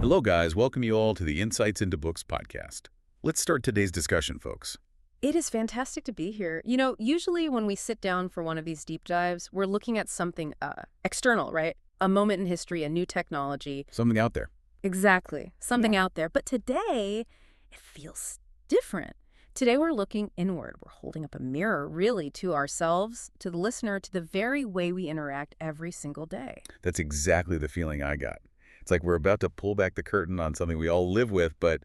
Hello, guys. Welcome you all to the Insights into Books podcast. Let's start today's discussion, folks. It is fantastic to be here. You know, usually when we sit down for one of these deep dives, we're looking at something external, right? A moment in history, a new technology. Something out there. Exactly. Something out there. But today, it feels different. Today, we're looking inward. We're holding up a mirror, really, to ourselves, to the listener, to the very way we interact every single day. That's exactly the feeling I got. It's like we're about to pull back the curtain on something we all live with, but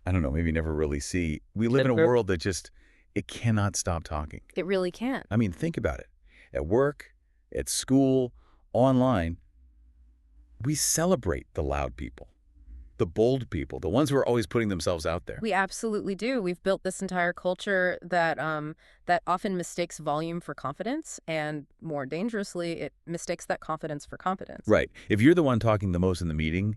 I don't know, maybe never really see. We live in a world that just, it cannot stop talking. It really can't. I mean, think about it. At work, at school, online, we celebrate the loud people, the bold people, the ones who are always putting themselves out there. We absolutely do. We've built this entire culture that that often mistakes volume for confidence, and more dangerously, it mistakes that confidence for competence. Right. If you're the one talking the most in the meeting,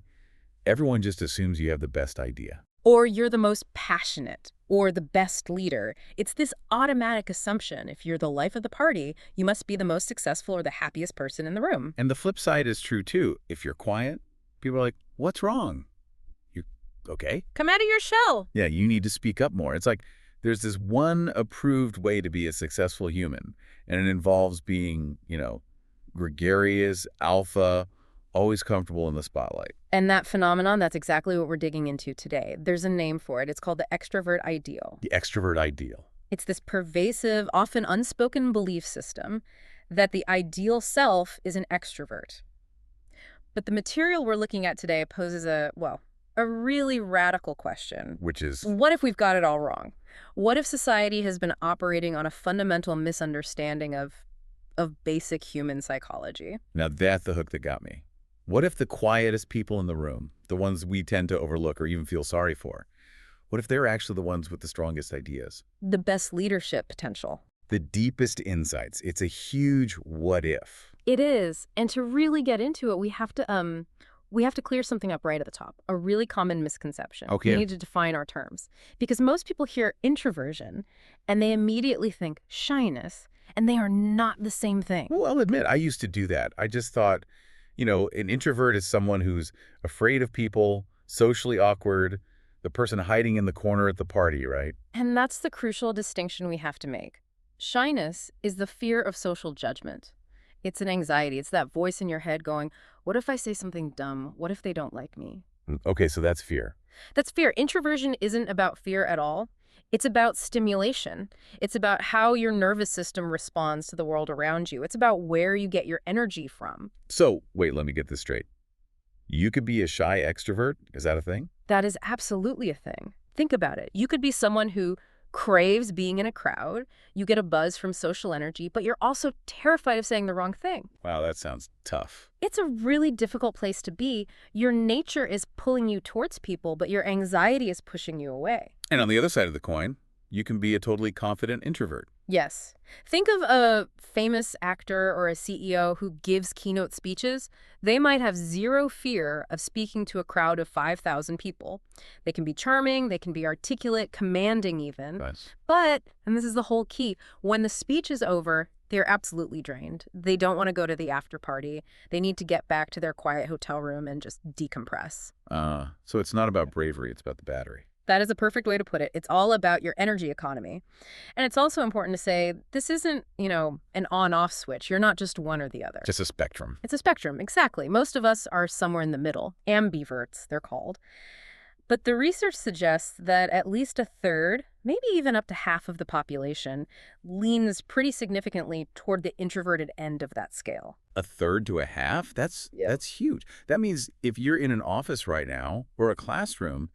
everyone just assumes you have the best idea. Or you're the most passionate, or the best leader. It's this automatic assumption. If you're the life of the party, you must be the most successful or the happiest person in the room. And the flip side is true, too. If you're quiet, people are like, what's wrong? You okay? Come out of your shell. Yeah, you need to speak up more. It's like there's this one approved way to be a successful human, and it involves being, gregarious, alpha, always comfortable in the spotlight. And that phenomenon, that's exactly what we're digging into today. There's a name for it. It's called the Extrovert Ideal. The Extrovert Ideal. It's this pervasive, often unspoken belief system that the ideal self is an extrovert. But the material we're looking at today poses a really radical question. Which is? What if we've got it all wrong? What if society has been operating on a fundamental misunderstanding of basic human psychology? Now that's the hook that got me. What if the quietest people in the room, the ones we tend to overlook or even feel sorry for, what if they're actually the ones with the strongest ideas? The best leadership potential. The deepest insights. It's a huge what if. It is. And to really get into it, we have to clear something up right at the top. A really common misconception. Okay. We need to define our terms. Because most people hear introversion and they immediately think shyness, and they are not the same thing. Well, I'll admit, I used to do that. I just thought, an introvert is someone who's afraid of people, socially awkward, the person hiding in the corner at the party, right? And that's the crucial distinction we have to make. Shyness is the fear of social judgment. It's an anxiety. It's that voice in your head going, what if I say something dumb? What if they don't like me? Okay, so that's fear. That's fear. Introversion isn't about fear at all. It's about stimulation. It's about how your nervous system responds to the world around you. It's about where you get your energy from. So, wait, let me get this straight. You could be a shy extrovert? Is that a thing? That is absolutely a thing. Think about it. You could be someone who craves being in a crowd. You get a buzz from social energy, but you're also terrified of saying the wrong thing. Wow, that sounds tough. It's a really difficult place to be. Your nature is pulling you towards people, but your anxiety is pushing you away. And on the other side of the coin, you can be a totally confident introvert. Yes. Think of a famous actor or a CEO who gives keynote speeches. They might have zero fear of speaking to a crowd of 5,000 people. They can be charming, they can be articulate, commanding even. Nice. But, and this is the whole key, when the speech is over, they're absolutely drained. They don't want to go to the after party. They need to get back to their quiet hotel room and just decompress. So it's not about bravery, it's about the battery. That is a perfect way to put it. It's all about your energy economy. And it's also important to say this isn't, an on-off switch. You're not just one or the other. Just a spectrum. It's a spectrum, exactly. Most of us are somewhere in the middle. Ambiverts, they're called. But the research suggests that at least a third, maybe even up to half of the population, leans pretty significantly toward the introverted end of that scale. A third to a half? That's huge. That means if you're in an office right now or a classroom,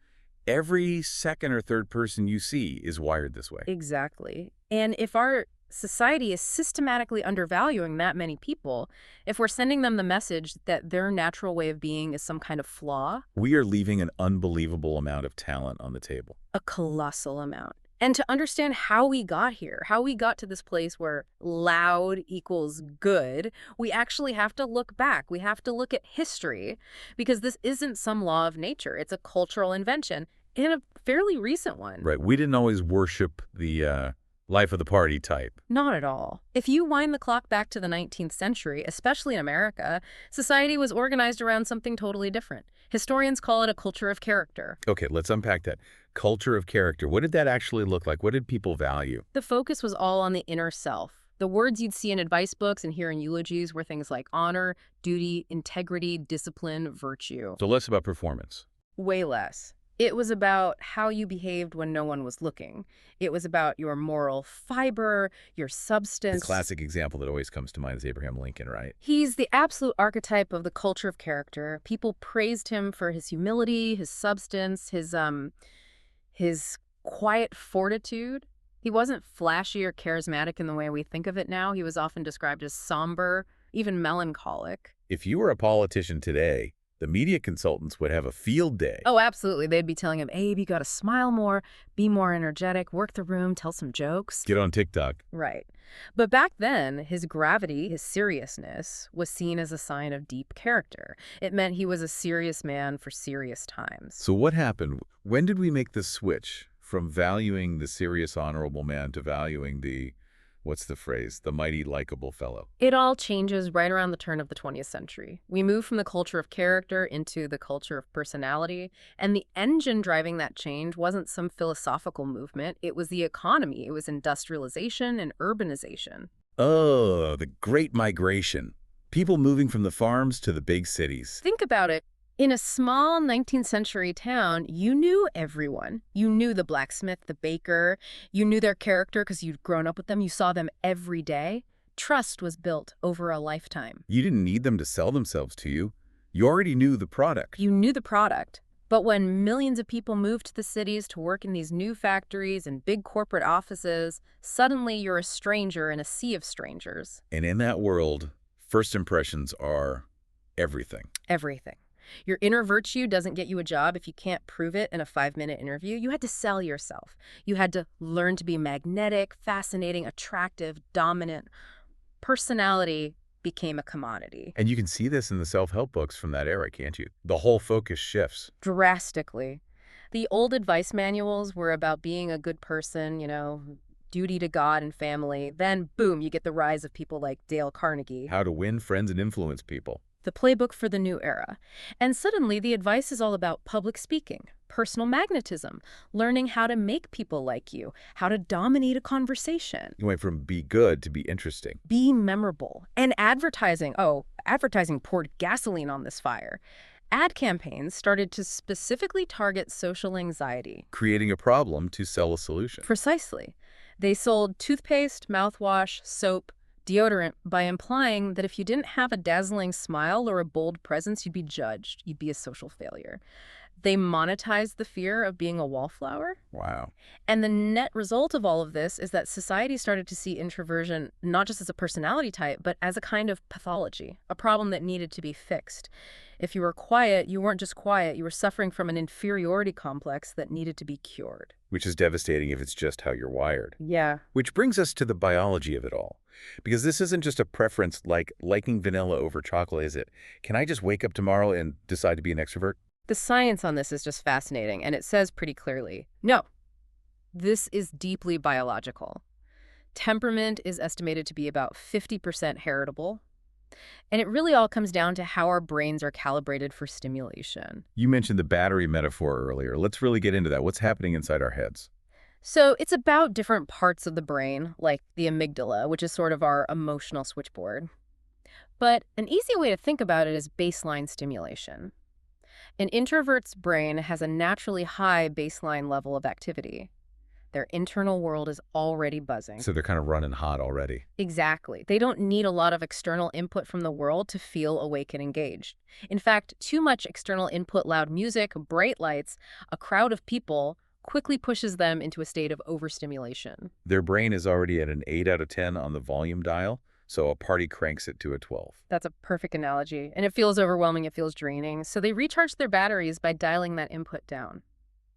every second or third person you see is wired this way. Exactly. And if our society is systematically undervaluing that many people, if we're sending them the message that their natural way of being is some kind of flaw, we are leaving an unbelievable amount of talent on the table. A colossal amount. And to understand how we got here, how we got to this place where loud equals good, we actually have to look back. We have to look at history, because this isn't some law of nature. It's a cultural invention, and a fairly recent one. Right. We didn't always worship the life of the party type. Not at all. If you wind the clock back to the 19th century, especially in America, society was organized around something totally different. Historians call it a culture of character. Okay, let's unpack that. Culture of character. What did that actually look like? What did people value? The focus was all on the inner self. The words you'd see in advice books and hear in eulogies were things like honor, duty, integrity, discipline, virtue. So less about performance. Way less. It was about how you behaved when no one was looking. It was about your moral fiber, your The substance. classic example that always comes to mind is Abraham Lincoln, right? He's the absolute archetype of the culture of character. People praised him for his humility, his substance, his quiet fortitude. He wasn't flashy or charismatic in the way we think of it now. He was often described as somber, even melancholic. If you were a politician today, the media consultants would have a field day. Oh, absolutely. They'd be telling him, Abe, you got to smile more, be more energetic, work the room, tell some jokes. Get on TikTok. Right. But back then, his gravity, his seriousness, was seen as a sign of deep character. It meant he was a serious man for serious times. So what happened? When did we make the switch from valuing the serious, honorable man to valuing the, what's the phrase, the mighty, likable fellow? It all changes right around the turn of the 20th century. We move from the culture of character into the culture of personality, and the engine driving that change wasn't some philosophical movement. It was the economy. It was industrialization and urbanization. Oh, the Great Migration. People moving from the farms to the big cities. Think about it. In a small 19th century town, you knew everyone. You knew the blacksmith, the baker. You knew their character because you'd grown up with them. You saw them every day. Trust was built over a lifetime. You didn't need them to sell themselves to you. You already knew the product. You knew the product. But when millions of people moved to the cities to work in these new factories and big corporate offices, suddenly you're a stranger in a sea of strangers. And in that world, first impressions are everything. Everything. Your inner virtue doesn't get you a job if you can't prove it in a 5-minute interview. You had to sell yourself. You had to learn to be magnetic, fascinating, attractive, dominant. Personality became a commodity. And you can see this in the self-help books from that era, can't you? The whole focus shifts. Drastically. The old advice manuals were about being a good person, duty to God and family. Then, boom, you get the rise of people like Dale Carnegie. How to win friends and influence people. The playbook for the new era. And suddenly the advice is all about public speaking, personal magnetism, learning how to make people like you, how to dominate a conversation. You went from be good to be interesting. Be memorable. And advertising. Oh, advertising poured gasoline on this fire. Ad campaigns started to specifically target social anxiety. Creating a problem to sell a solution. Precisely. They sold toothpaste, mouthwash, soap, deodorant by implying that if you didn't have a dazzling smile or a bold presence, you'd be judged. You'd be a social failure. They monetized the fear of being a wallflower. Wow. And the net result of all of this is that society started to see introversion not just as a personality type, but as a kind of pathology, a problem that needed to be fixed. If you were quiet, you weren't just quiet, you were suffering from an inferiority complex that needed to be cured. Which is devastating if it's just how you're wired. Yeah. Which brings us to the biology of it all. Because this isn't just a preference like liking vanilla over chocolate, is it? Can I just wake up tomorrow and decide to be an extrovert? The science on this is just fascinating, and it says pretty clearly, no, this is deeply biological. Temperament is estimated to be about 50% heritable, and it really all comes down to how our brains are calibrated for stimulation. You mentioned the battery metaphor earlier. Let's really get into that. What's happening inside our heads? So it's about different parts of the brain, like the amygdala, which is sort of our emotional switchboard. But an easy way to think about it is baseline stimulation. An introvert's brain has a naturally high baseline level of activity. Their internal world is already buzzing. So they're kind of running hot already. Exactly. They don't need a lot of external input from the world to feel awake and engaged. In fact, too much external input, loud music, bright lights, a crowd of people, quickly pushes them into a state of overstimulation. Their brain is already at an 8 out of 10 on the volume dial, so a party cranks it to a 12. That's a perfect analogy. And it feels overwhelming, it feels draining. So they recharge their batteries by dialing that input down,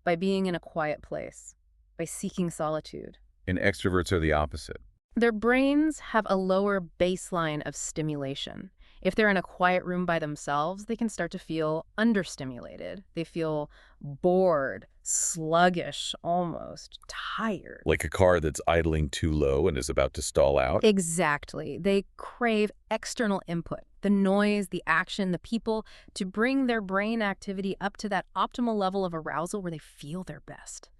by being in a quiet place, by seeking solitude. And extroverts are the opposite. Their brains have a lower baseline of stimulation. If they're in a quiet room by themselves, they can start to feel understimulated. They feel bored, sluggish, almost tired. Like a car that's idling too low and is about to stall out? Exactly. They crave external input, the noise, the action, the people, to bring their brain activity up to that optimal level of arousal where they feel their best.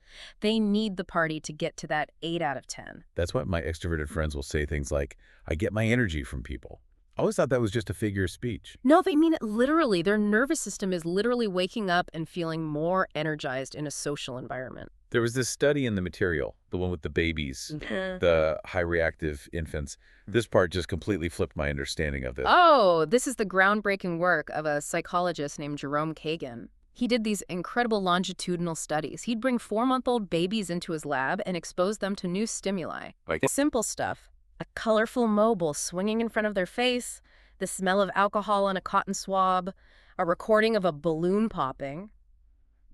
They need the party to get to that 8 out of 10. That's why my extroverted friends will say things like, I get my energy from people. I always thought that was just a figure of speech. No, they mean it literally. Their nervous system is literally waking up and feeling more energized in a social environment. There was this study in the material, the one with the babies, the high reactive infants. This part just completely flipped my understanding of this. Oh, this is the groundbreaking work of a psychologist named Jerome Kagan. He did these incredible longitudinal studies. He'd bring 4-month-old babies into his lab and expose them to new stimuli. Like, Simple stuff. A colorful mobile swinging in front of their face, the smell of alcohol on a cotton swab, a recording of a balloon popping.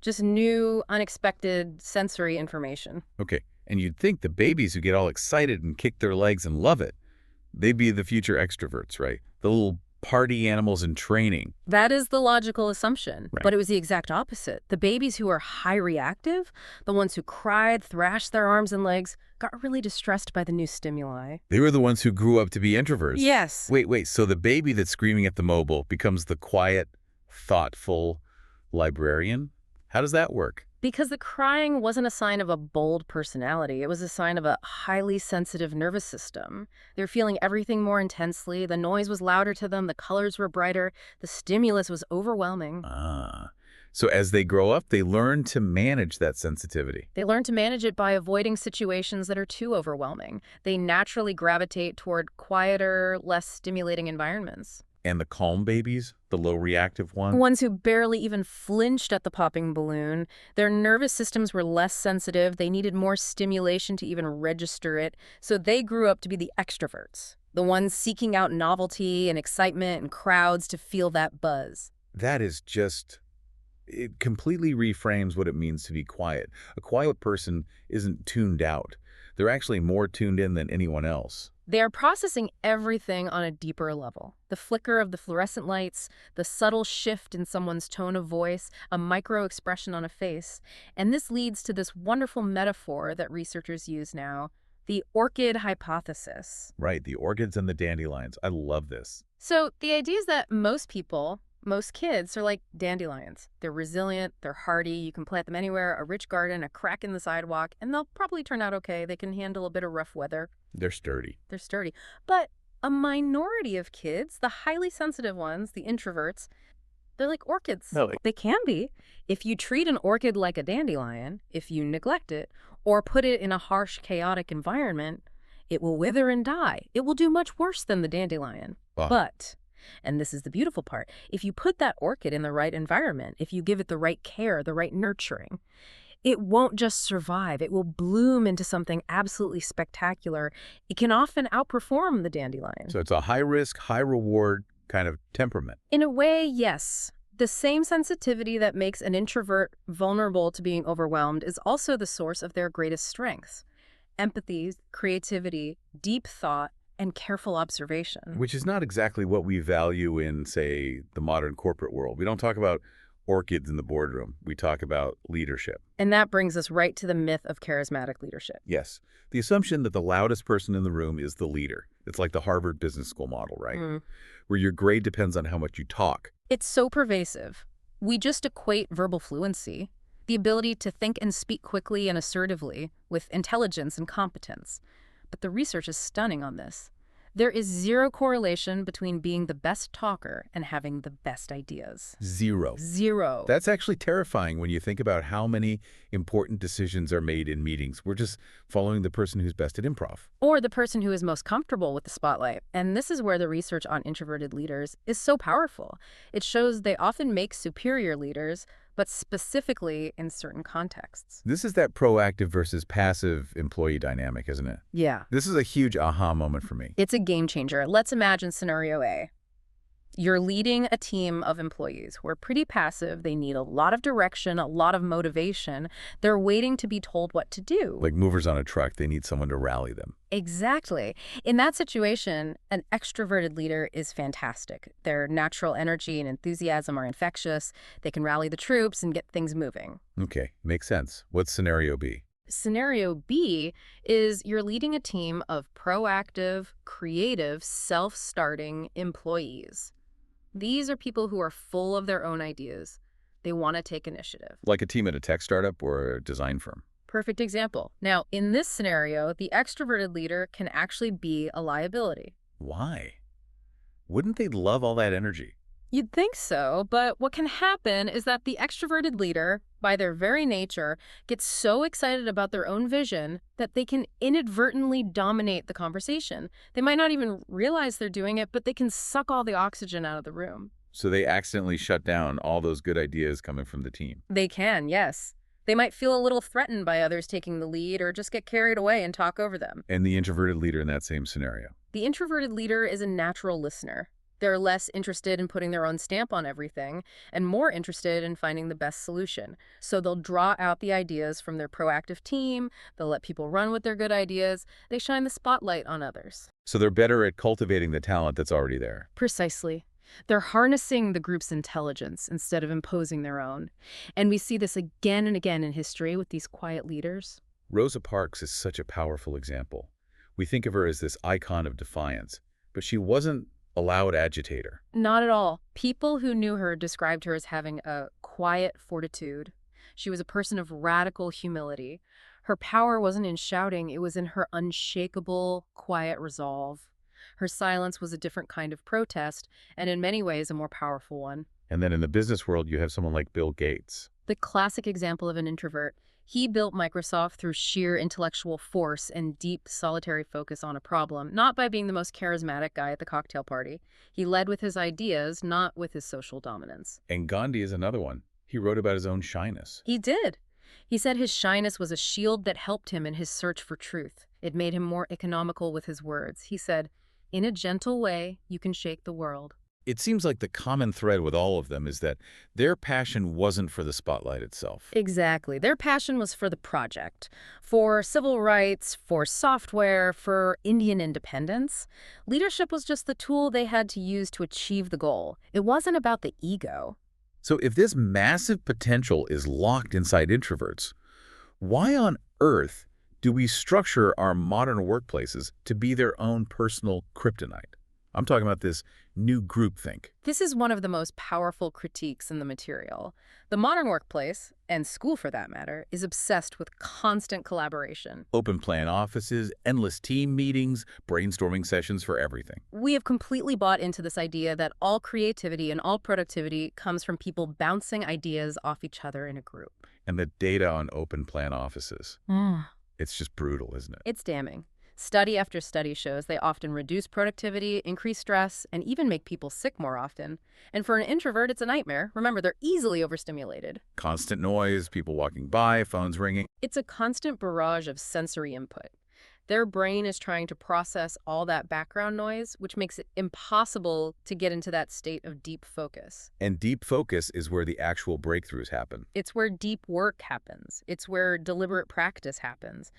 Just new, unexpected sensory information. okay, and you'd think the babies who get all excited and kick their legs and love it, they'd be the future extroverts, right? The little party animals in training. That is the logical assumption. Right. But it was the exact opposite. The babies who are high reactive, the ones who cried, thrashed their arms and legs, got really distressed by the new stimuli. They were the ones who grew up to be introverts. Yes. Wait, so the baby that's screaming at the mobile becomes the quiet, thoughtful librarian? How does that work? Because the crying wasn't a sign of a bold personality. It was a sign of a highly sensitive nervous system. They were feeling everything more intensely. The noise was louder to them. The colors were brighter. The stimulus was overwhelming. So as they grow up, they learn to manage that sensitivity. They learn to manage it by avoiding situations that are too overwhelming. They naturally gravitate toward quieter, less stimulating environments. And the calm babies, the low reactive ones? Ones who barely even flinched at the popping balloon, their nervous systems were less sensitive. They needed more stimulation to even register it. So they grew up to be the extroverts, the ones seeking out novelty and excitement and crowds to feel that buzz. That is just... It completely reframes what it means to be quiet. A quiet person isn't tuned out. They're actually more tuned in than anyone else. They are processing everything on a deeper level. The flicker of the fluorescent lights, the subtle shift in someone's tone of voice, a micro-expression on a face. And this leads to this wonderful metaphor that researchers use now, the Orchid hypothesis. Right, the orchids and the dandelions. I love this. So the idea is that most people, most kids, are like dandelions. They're resilient, they're hardy, you can plant them anywhere, a rich garden, a crack in the sidewalk, and they'll probably turn out okay. They can handle a bit of rough weather. They're sturdy. They're sturdy. But a minority of kids, the highly sensitive ones, the introverts, they're like orchids. Really? They can be. If you treat an orchid like a dandelion, if you neglect it, or put it in a harsh, chaotic environment, it will wither and die. It will do much worse than the dandelion. Wow. But, and this is the beautiful part, if you put that orchid in the right environment, if you give it the right care, the right nurturing, it won't just survive. It will bloom into something absolutely spectacular. It can often outperform the dandelion. So it's a high-risk, high-reward kind of temperament. In a way, yes. The same sensitivity that makes an introvert vulnerable to being overwhelmed is also the source of their greatest strengths. Empathy, creativity, deep thought, and careful observation. Which is not exactly what we value in, say, the modern corporate world. We don't talk about orchids in the boardroom. We talk about leadership. And that brings us right to the myth of charismatic leadership. Yes. The assumption that the loudest person in the room is the leader. It's like the Harvard Business School model, right? Where your grade depends on how much you talk. It's so pervasive. We just equate verbal fluency, the ability to think and speak quickly and assertively, with intelligence and competence. But the research is stunning on this. There is zero correlation between being the best talker and having the best ideas. Zero. Zero. That's actually terrifying when you think about how many important decisions are made in meetings. We're just following the person who's best at improv. Or the person who is most comfortable with the spotlight. And this is where the research on introverted leaders is so powerful. It shows they often make superior leaders, but specifically in certain contexts. This is that proactive versus passive employee dynamic, isn't it? Yeah. This is a huge aha moment for me. It's a game changer. Let's imagine scenario A. You're leading a team of employees who are pretty passive. They need a lot of direction, a lot of motivation. They're waiting to be told what to do. Like movers on a truck, they need someone to rally them. Exactly. In that situation, an extroverted leader is fantastic. Their natural energy and enthusiasm are infectious. They can rally the troops and get things moving. Okay, makes sense. What's scenario B? Scenario B is you're leading a team of proactive, creative, self-starting employees. These are people who are full of their own ideas. They want to take initiative. Like a team at a tech startup or a design firm. Perfect example. Now, in this scenario, the extroverted leader can actually be a liability. Why? Wouldn't they love all that energy? You'd think so, but what can happen is that the extroverted leader, by their very nature, gets so excited about their own vision that they can inadvertently dominate the conversation. They might not even realize they're doing it, but they can suck all the oxygen out of the room. So they accidentally shut down all those good ideas coming from the team. They can, yes. They might feel a little threatened by others taking the lead or just get carried away and talk over them. And the introverted leader in that same scenario. The introverted leader is a natural listener. They're less interested in putting their own stamp on everything and more interested in finding the best solution. So they'll draw out the ideas from their proactive team. They'll let people run with their good ideas. They shine the spotlight on others. So they're better at cultivating the talent that's already there. Precisely. They're harnessing the group's intelligence instead of imposing their own. And we see this again and again in history with these quiet leaders. Rosa Parks is such a powerful example. We think of her as this icon of defiance, but she wasn't a loud agitator. Not at all. People who knew her described her as having a quiet fortitude. She was a person of radical humility. Her power wasn't in shouting, it was in her unshakable, quiet resolve. Her silence was a different kind of protest, and in many ways a more powerful one. And then in the business world, you have someone like Bill Gates. The classic example of an introvert. He built Microsoft through sheer intellectual force and deep, solitary focus on a problem, not by being the most charismatic guy at the cocktail party. He led with his ideas, not with his social dominance. And Gandhi is another one. He wrote about his own shyness. He did. He said his shyness was a shield that helped him in his search for truth. It made him more economical with his words. He said, "In a gentle way, you can shake the world." It seems like the common thread with all of them is that their passion wasn't for the spotlight itself. Exactly. Their passion was for the project, for civil rights, for software, for Indian independence. Leadership was just the tool they had to use to achieve the goal. It wasn't about the ego. So if this massive potential is locked inside introverts, why on earth do we structure our modern workplaces to be their own personal kryptonite? I'm talking about this new groupthink. This is one of the most powerful critiques in the material. The modern workplace, and school for that matter, is obsessed with constant collaboration. Open plan offices, endless team meetings, brainstorming sessions for everything. We have completely bought into this idea that all creativity and all productivity comes from people bouncing ideas off each other in a group. And the data on open plan offices. It's just brutal, isn't it? It's damning. Study after study shows they often reduce productivity, increase stress, and even make people sick more often. And for an introvert, it's a nightmare. Remember, they're easily overstimulated. Constant noise, people walking by, phones ringing. It's a constant barrage of sensory input. Their brain is trying to process all that background noise, which makes it impossible to get into that state of deep focus. And deep focus is where the actual breakthroughs happen. It's where deep work happens. It's where deliberate practice happens.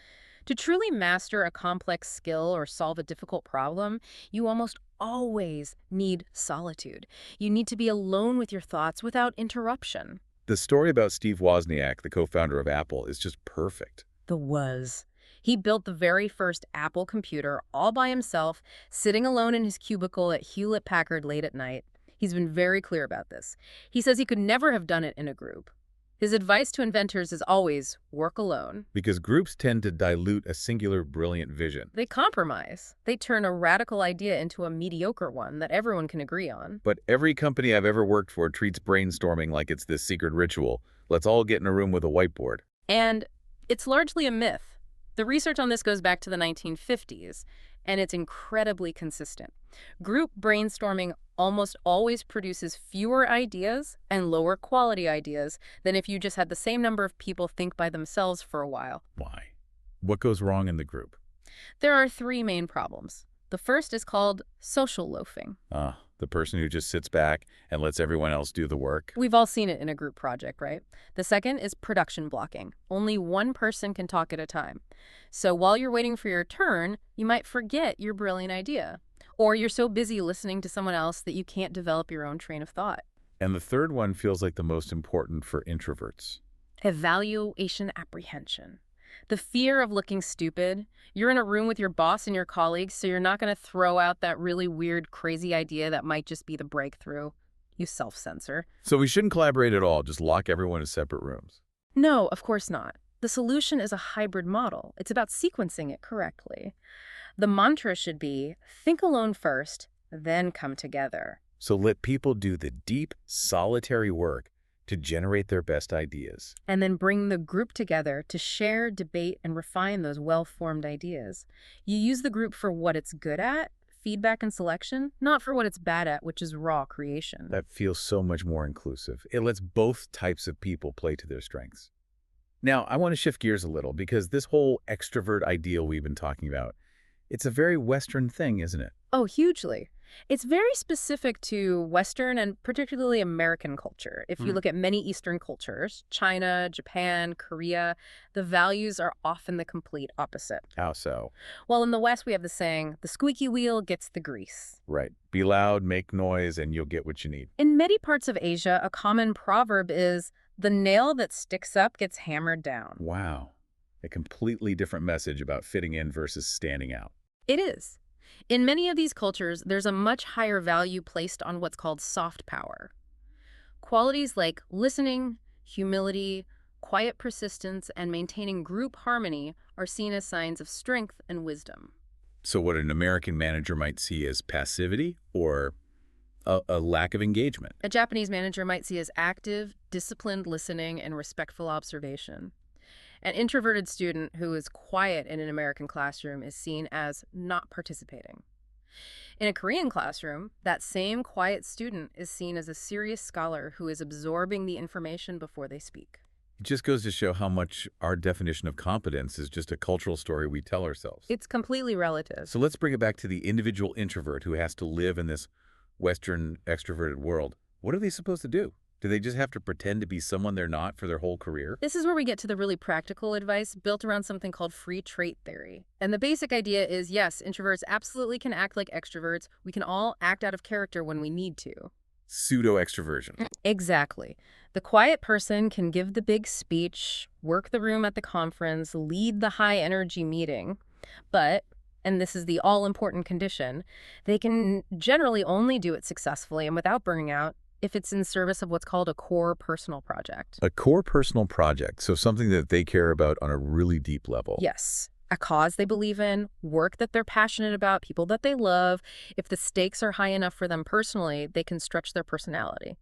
To truly master a complex skill or solve a difficult problem, you almost always need solitude. You need to be alone with your thoughts without interruption. The story about Steve Wozniak, the co-founder of Apple, is just perfect. The was. He built the very first Apple computer all by himself, sitting alone in his cubicle at Hewlett-Packard late at night. He's been very clear about this. He says he could never have done it in a group. His advice to inventors is always work alone. Because groups tend to dilute a singular brilliant vision. They compromise. They turn a radical idea into a mediocre one that everyone can agree on. But every company I've ever worked for treats brainstorming like it's this secret ritual. Let's all get in a room with a whiteboard. And it's largely a myth. The research on this goes back to the 1950s, and it's incredibly consistent. Group brainstorming almost always produces fewer ideas and lower quality ideas than if you just had the same number of people think by themselves for a while. Why? What goes wrong in the group? There are three main problems. The first is called social loafing. The person who just sits back and lets everyone else do the work. We've all seen it in a group project, right? The second is production blocking. Only one person can talk at a time. So while you're waiting for your turn, you might forget your brilliant idea. Or you're so busy listening to someone else that you can't develop your own train of thought. And the third one feels like the most important for introverts. Evaluation apprehension. The fear of looking stupid. You're in a room with your boss and your colleagues, so you're not going to throw out that really weird, crazy idea that might just be the breakthrough. You self-censor. So we shouldn't collaborate at all, just lock everyone in separate rooms. No, of course not. The solution is a hybrid model. It's about sequencing it correctly. The mantra should be, think alone first, then come together. So let people do the deep, solitary work to generate their best ideas. And then bring the group together to share, debate, and refine those well-formed ideas. You use the group for what it's good at, feedback and selection, not for what it's bad at, which is raw creation. That feels so much more inclusive. It lets both types of people play to their strengths. Now, I want to shift gears a little because this whole extrovert ideal we've been talking about, it's a very Western thing, isn't it? Oh, hugely. It's very specific to Western and particularly American culture. If you look at many Eastern cultures, China, Japan, Korea, the values are often the complete opposite. How so? Well, in the West, we have the saying, the squeaky wheel gets the grease. Right. Be loud, make noise, and you'll get what you need. In many parts of Asia, a common proverb is, the nail that sticks up gets hammered down. Wow. A completely different message about fitting in versus standing out. It is. In many of these cultures, there's a much higher value placed on what's called soft power. Qualities like listening, humility, quiet persistence, and maintaining group harmony are seen as signs of strength and wisdom. So what an American manager might see as passivity or a lack of engagement. A Japanese manager might see as active, disciplined listening and respectful observation. An introverted student who is quiet in an American classroom is seen as not participating. In a Korean classroom, that same quiet student is seen as a serious scholar who is absorbing the information before they speak. It just goes to show how much our definition of competence is just a cultural story we tell ourselves. It's completely relative. So let's bring it back to the individual introvert who has to live in this Western extroverted world. What are they supposed to do? Do they just have to pretend to be someone they're not for their whole career? This is where we get to the really practical advice built around something called free trait theory. And the basic idea is, yes, introverts absolutely can act like extroverts. We can all act out of character when we need to. Pseudo-extroversion. Exactly. The quiet person can give the big speech, work the room at the conference, lead the high-energy meeting. But, and this is the all-important condition, they can generally only do it successfully and without burning out if it's in service of what's called a core personal project. A core personal project, so something that they care about on a really deep level. Yes. A cause they believe in, work that they're passionate about, people that they love. If the stakes are high enough for them personally, they can stretch their personality.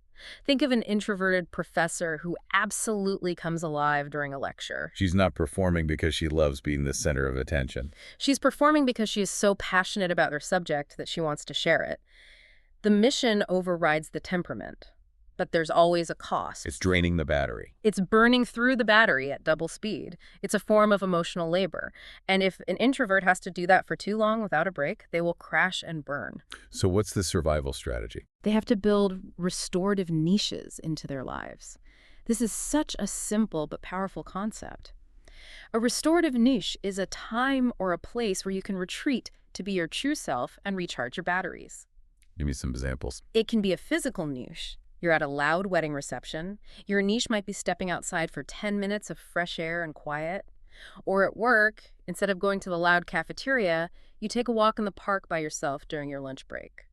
Think of an introverted professor who absolutely comes alive during a lecture. She's not performing because she loves being the center of attention. She's performing because she is so passionate about her subject that she wants to share it. The mission overrides the temperament, but there's always a cost. It's draining the battery. It's burning through the battery at double speed. It's a form of emotional labor. And if an introvert has to do that for too long without a break, they will crash and burn. So what's the survival strategy? They have to build restorative niches into their lives. This is such a simple but powerful concept. A restorative niche is a time or a place where you can retreat to be your true self and recharge your batteries. Give me some examples. It can be a physical niche. You're at a loud wedding reception. Your niche might be stepping outside for 10 minutes of fresh air and quiet. Or at work, instead of going to the loud cafeteria, you take a walk in the park by yourself during your lunch break.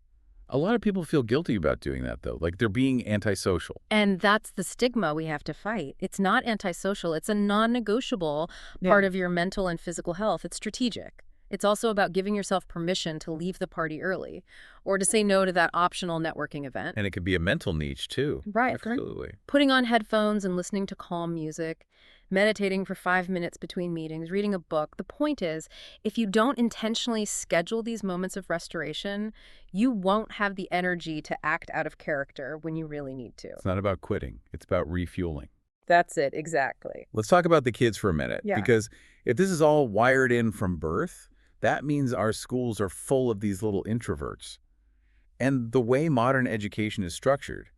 A lot of people feel guilty about doing that, though, like they're being antisocial. And that's the stigma we have to fight. It's not antisocial. It's a non-negotiable part of your mental and physical health. It's strategic. It's also about giving yourself permission to leave the party early or to say no to that optional networking event. And it could be a mental niche, too. Right. Absolutely. Putting on headphones and listening to calm music, meditating for 5 minutes between meetings, reading a book. The point is, if you don't intentionally schedule these moments of restoration, you won't have the energy to act out of character when you really need to. It's not about quitting. It's about refueling. That's it, exactly. Let's talk about the kids for a minute. Yeah. Because if this is all wired in from birth, that means our schools are full of these little introverts. And the way modern education is structured,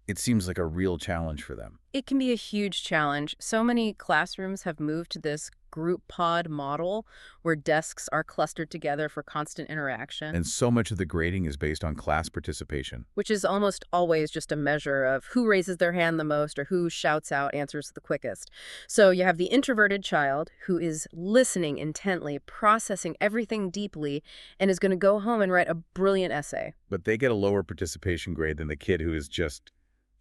it seems like a real challenge for them. It can be a huge challenge. So many classrooms have moved to this group pod model where desks are clustered together for constant interaction, And so much of the grading is based on class participation. which is almost always just a measure of who raises their hand the most or who shouts out answers the quickest. So you have the introverted child who is listening intently, processing everything deeply, and is going to go home and write a brilliant essay. But they get a lower participation grade than the kid who is just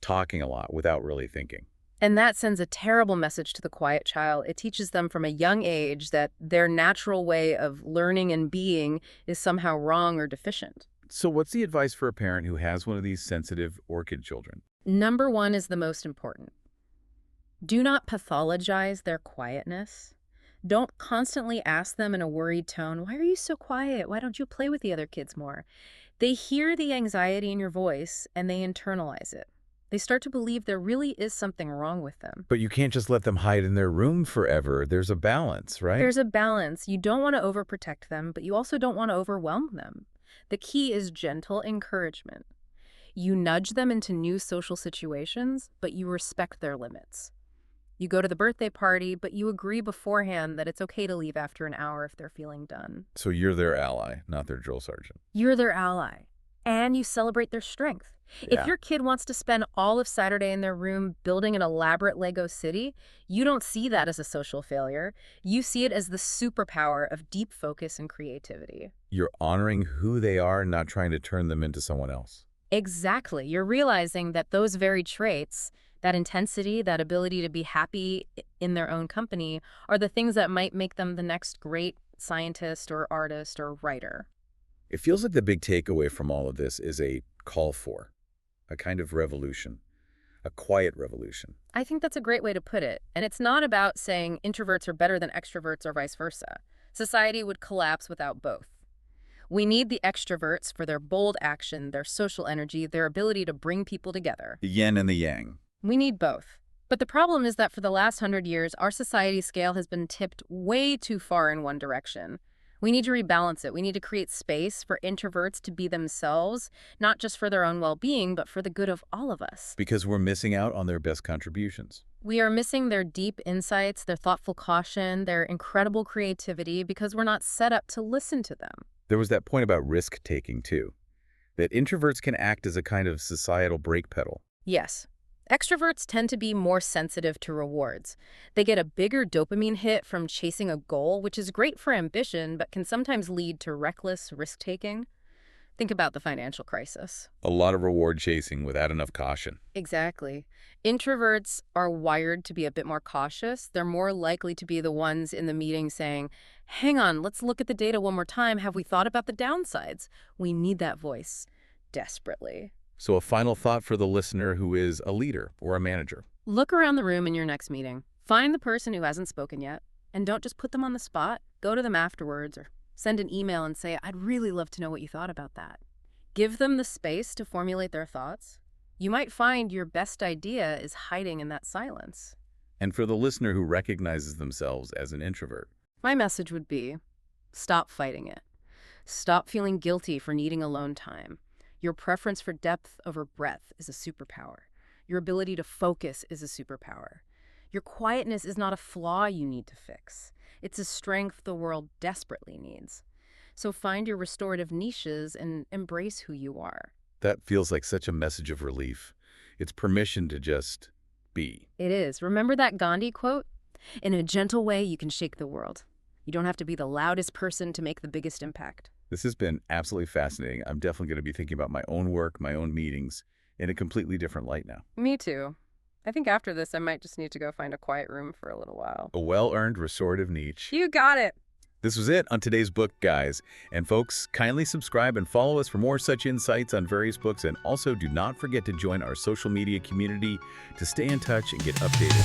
talking a lot without really thinking. And that sends a terrible message to the quiet child. It teaches them from a young age that their natural way of learning and being is somehow wrong or deficient. So what's the advice for a parent who has one of these sensitive orchid children? Number one is the most important. Do not pathologize their quietness. Don't constantly ask them in a worried tone, "Why are you so quiet? Why don't you play with the other kids more?" They hear the anxiety in your voice and they internalize it. They start to believe there really is something wrong with them. But you can't just let them hide in their room forever. There's a balance, right? There's a balance. You don't want to overprotect them, but you also don't want to overwhelm them. The key is gentle encouragement. You nudge them into new social situations, but you respect their limits. You go to the birthday party, but you agree beforehand that it's okay to leave after an hour if they're feeling done. So you're their ally, not their drill sergeant. You're their ally, and you celebrate their strength. Yeah. If your kid wants to spend all of Saturday in their room building an elaborate Lego city, you don't see that as a social failure. You see it as the superpower of deep focus and creativity. You're honoring who they are, not trying to turn them into someone else. Exactly. You're realizing that those very traits, that intensity, that ability to be happy in their own company, are the things that might make them the next great scientist or artist or writer. It feels like the big takeaway from all of this is a call for a kind of revolution, a quiet revolution. I think that's a great way to put it. And it's not about saying introverts are better than extroverts or vice versa. Society would collapse without both. We need the extroverts for their bold action, their social energy, their ability to bring people together. The yin and the yang. We need both. But the problem is that for the last 100 years, our society scale has been tipped way too far in one direction. We need to rebalance it. We need to create space for introverts to be themselves, not just for their own well-being, but for the good of all of us. Because we're missing out on their best contributions. We are missing their deep insights, their thoughtful caution, their incredible creativity, because we're not set up to listen to them. There was that point about risk-taking, too, that introverts can act as a kind of societal brake pedal. Yes. Extroverts tend to be more sensitive to rewards. They get a bigger dopamine hit from chasing a goal, which is great for ambition, but can sometimes lead to reckless risk-taking. Think about the financial crisis. A lot of reward chasing without enough caution. Exactly. Introverts are wired to be a bit more cautious. They're more likely to be the ones in the meeting saying, "Hang on, let's look at the data one more time. Have we thought about the downsides?" We need that voice desperately. So a final thought for the listener who is a leader or a manager. Look around the room in your next meeting. Find the person who hasn't spoken yet, and don't just put them on the spot. Go to them afterwards or send an email and say, "I'd really love to know what you thought about that." Give them the space to formulate their thoughts. You might find your best idea is hiding in that silence. And for the listener who recognizes themselves as an introvert, My message would be, stop fighting it. Stop feeling guilty for needing alone time. Your preference for depth over breadth is a superpower. Your ability to focus is a superpower. Your quietness is not a flaw you need to fix. It's a strength the world desperately needs. So find your restorative niches and embrace who you are. that feels like such a message of relief. It's permission to just be. It is. Remember that Gandhi quote? "In a gentle way, you can shake the world. You don't have to be the loudest person to make the biggest impact." This has been absolutely fascinating. I'm definitely going to be thinking about my own work, my own meetings, in a completely different light now. Me too. I think after this, I might just need to go find a quiet room for a little while. A well-earned restorative niche. You got it. This was it on today's book, guys. And folks, kindly subscribe and follow us for more such insights on various books. And also do not forget to join our social media community to stay in touch and get updated.